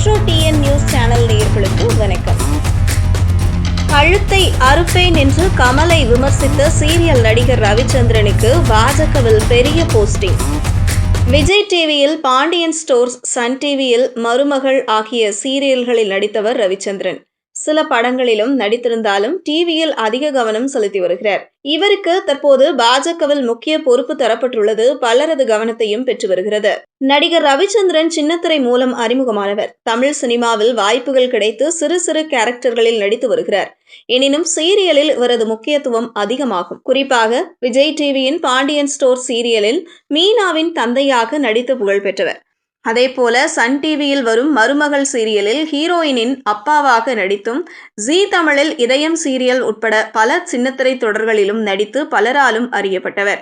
Metro TN news channel நேயர்களுக்கு வணக்கம். கழுத்தை அறுப்பேன் என்று கமலை விமர்சித்த சீரியல் நடிகர் ரவிச்சந்திரனுக்கு பாஜகவில் பெரிய போஸ்டிங். விஜய் டிவியில் பாண்டியன் ஸ்டோர்ஸ், சன் டிவியில் மருமகள் ஆகிய சீரியல்களில் நடித்தவர் ரவிச்சந்திரன். சில படங்களிலும் நடித்திருந்தாலும் டிவியில் அதிக கவனம் செலுத்தி வருகிறார். இவருக்கு தற்போது பாஜகவில் முக்கிய பொறுப்பு தரப்பட்டுள்ளது பலரது கவனத்தையும் பெற்று வருகிறது. நடிகர் ரவிச்சந்திரன் சின்னத்திரை மூலம் அறிமுகமானவர். தமிழ் சினிமாவில் வாய்ப்புகள் கிடைத்து சிறு சிறு கேரக்டர்களில் நடித்து வருகிறார். எனினும் சீரியலில் இவரது முக்கியத்துவம் அதிகமாகும். குறிப்பாக விஜய் டிவியின் பாண்டியன் ஸ்டோர் சீரியலில் மீனாவின் தந்தையாக நடித்து புகழ் பெற்றவர். அதேபோல சன் டிவியில் வரும் மருமகள் சீரியலில் ஹீரோயினின் அப்பாவாக நடித்தும், ஜீ தமிழில் இதயம் சீரியல் உட்பட பல சின்னத்திரை தொடர்களிலும் நடித்து பலராலும் அறியப்பட்டவர்.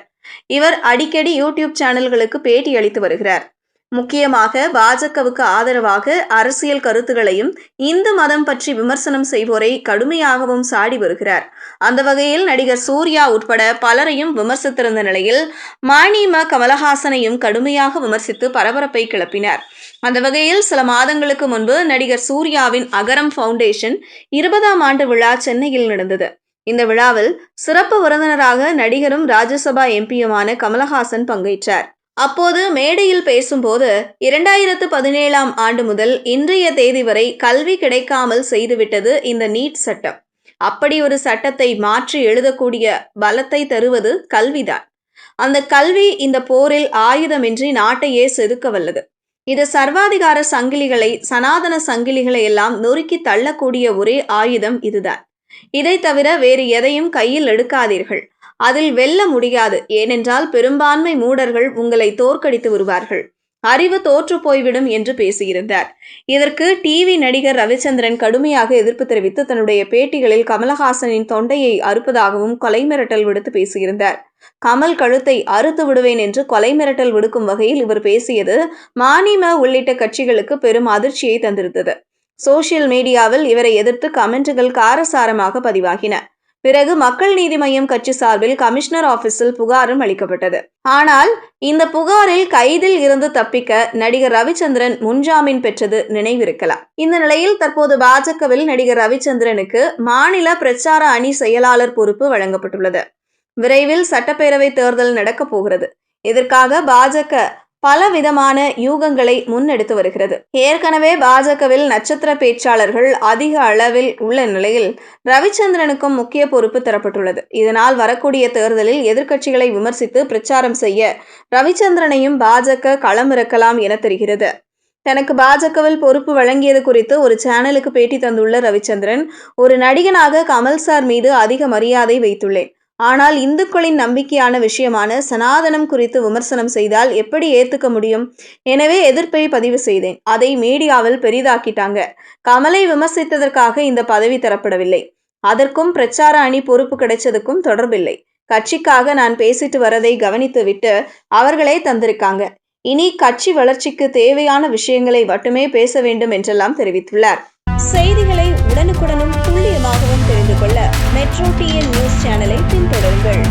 இவர் அடிக்கடி யூடியூப் சேனல்களுக்கு பேட்டி அளித்து வருகிறார். முக்கியமாக பாஜகவுக்கு ஆதரவாக அரசியல் கருத்துகளையும் இந்து மதம் பற்றி விமர்சனம் செய்வோரை கடுமையாகவும் சாடி வருகிறார். அந்த வகையில் நடிகர் சூர்யா உட்பட பலரையும் விமர்சித்திருந்த நிலையில் ம. கமலஹாசனையும் கடுமையாக விமர்சித்து பரபரப்பை கிளப்பினார். அந்த வகையில் சில மாதங்களுக்கு முன்பு நடிகர் சூர்யாவின் அகரம் ஃபவுண்டேஷன் 20ஆம் ஆண்டு விழா சென்னையில் நடந்தது. இந்த விழாவில் சிறப்பு விருந்தினராக நடிகரும் ராஜ்யசபா எம்பியுமான கமலஹாசன் பங்கேற்றார். அப்போது மேடையில் பேசும்போது 2017ஆம் ஆண்டு முதல் இன்றைய தேதி வரை கல்வி கிடைக்காமல் செய்துவிட்டது இந்த நீட் சட்டம். அப்படி ஒரு சட்டத்தை மாற்றி எழுதக்கூடிய பலத்தை தருவது கல்விதான். அந்த கல்வி இந்த போரில் ஆயுதமின்றி நாட்டையே செதுக்க வல்லது. இது சர்வாதிகார சங்கிலிகளை, சனாதன சங்கிலிகளை எல்லாம் நொறுக்கி தள்ளக்கூடிய ஒரே ஆயுதம் இதுதான். இதை தவிர வேறு எதையும் கையில் எடுக்காதீர்கள். அதில் வெல்ல முடியாது. ஏனென்றால் பெரும்பான்மை மூடர்கள் உங்களை தோற்கடித்து வருவார்கள். அறிவு தோற்று போய்விடும் என்று பேசியிருந்தார். இதற்கு டிவி நடிகர் ரவிச்சந்திரன் கடுமையாக எதிர்ப்பு தெரிவித்து தன்னுடைய பேட்டிகளில் கமலஹாசனின் தொண்டையை அறுப்பதாகவும் கொலை மிரட்டல் விடுத்து பேசியிருந்தார். கமல் கழுத்தை அறுத்து விடுவேன் என்று கொலை மிரட்டல் விடுக்கும் வகையில் இவர் பேசியது ம. உள்ளிட்ட கட்சிகளுக்கு பெரும் அதிர்ச்சியை தந்திருந்தது. சோசியல் மீடியாவில் இவரை எதிர்த்து கமெண்ட்டுகள் காரசாரமாக பதிவாகின. பிறகு மக்கள் நீதி மய்யம் கட்சி சார்பில் கமிஷனர் ஆபீஸில் புகாரும் அளிக்கப்பட்டது. ஆனால் இந்த புகாரில் கைதில் இருந்து தப்பிக்க நடிகர் ரவிச்சந்திரன் முன்ஜாமீன் பெற்றது நினைவிருக்கலாம். இந்த நிலையில் தற்போது பாஜகவில் நடிகர் ரவிச்சந்திரனுக்கு மாநில பிரச்சார அணி செயலாளர் பொறுப்பு வழங்கப்பட்டுள்ளது. விரைவில் சட்டப்பேரவை தேர்தல் நடக்கப் போகிறது. இதற்காக பாஜக பல விதமான யூகங்களை முன்னெடுத்து வருகிறது. ஏற்கனவே பாஜகவில் நட்சத்திர பேச்சாளர்கள் அதிக அளவில் உள்ள நிலையில் ரவிச்சந்திரனுக்கும் முக்கிய பொறுப்பு தரப்பட்டுள்ளது. இதனால் வரக்கூடிய தேர்தலில் எதிர்க்கட்சிகளை விமர்சித்து பிரச்சாரம் செய்ய ரவிச்சந்திரனையும் பாஜக களமிறக்கலாம் என தெரிகிறது. தனக்கு பாஜகவில் பொறுப்பு வழங்கியது குறித்து ஒரு சேனலுக்கு பேட்டி தந்துள்ள ரவிச்சந்திரன், ஒரு நடிகனாக கமல் சார் மீது அதிக மரியாதை வைத்துள்ளேன். ஆனால் இந்துக்களின் நம்பிக்கையான விஷயமான சனாதனம் குறித்து விமர்சனம் செய்தால் எப்படி ஏத்துக்க முடியும்? எனவே எதிர்ப்பை பதிவு செய்தேன். அதை மீடியாவில் பெரிதாக்கிட்டாங்க. கமலை விமர்சித்ததற்காக இந்த பதவி தரப்படவில்லை. அதற்கும் பிரச்சார அணி பொறுப்பு கிடைச்சதுக்கும் தொடர்பில்லை. கட்சிக்காக நான் பேசிட்டு வரதை கவனித்து விட்டு அவர்களே தந்திருக்காங்க. இனி கட்சி வளர்ச்சிக்கு தேவையான விஷயங்களை மட்டுமே பேச வேண்டும் என்றெல்லாம் தெரிவித்துள்ளார். செய்திகளை உடனுக்குடனும் துல்லியமாகவும் தெரிந்து கொள்ள மெட்ரோ டிஎன் நியூஸ் சேனலை பின்தொடருங்கள்.